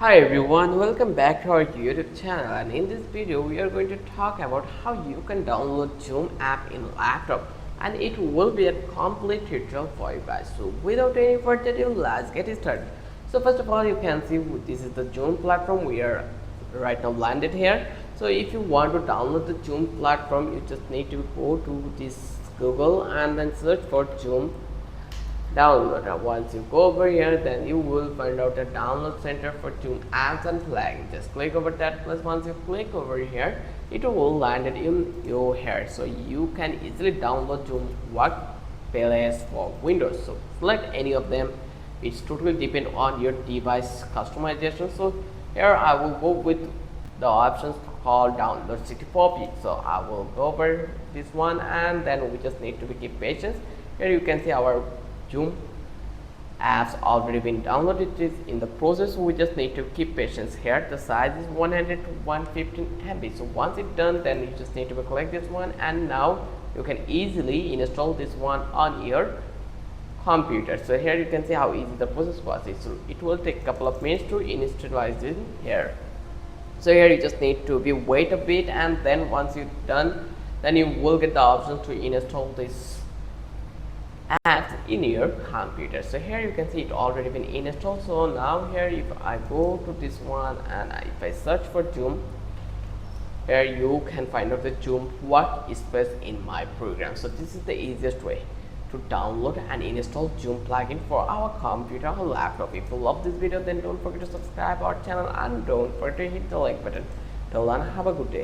Hi everyone, welcome back to our YouTube channel, and in this video we are going to talk about how you can download Zoom app in laptop, and it will be a complete tutorial for you guys. So without any further ado, let's get started. So first of all, you can see this is the Zoom platform. We are right now landed here. So if you want to download the Zoom platform, you just need to go to this Google and then search for Zoom download. Once you go over here, then you will find out a download center for Zoom apps and plugins. Just click over that. Plus once you click over here, it will land it in your here, so you can easily download Zoom Workplace for Windows. So select any of them. It's totally depend on your device customization. So here I will go with the options called download 64p. So I will go over this one, and then we just need to be keep patience. Here you can see our Zoom apps already been downloaded. It is in the process, so we just need to keep patience here. The size is 100 to 115 MB. So once it's done, then you just need to click this one, and now you can easily install this one on your computer. So here you can see how easy the process was. It will take a couple of minutes to install it here. So here you just need to be wait a bit, and then once you're done, then you will get the option to install this apps in your computer. So here you can see it already been installed. So now here if I go to this one and if I search for Zoom, here you can find out the Zoom workspace in my program. So this is the easiest way to download and install Zoom plugin for our computer or laptop. If you love this video, then don't forget to subscribe our channel and don't forget to hit the like button. Till then, have a good day.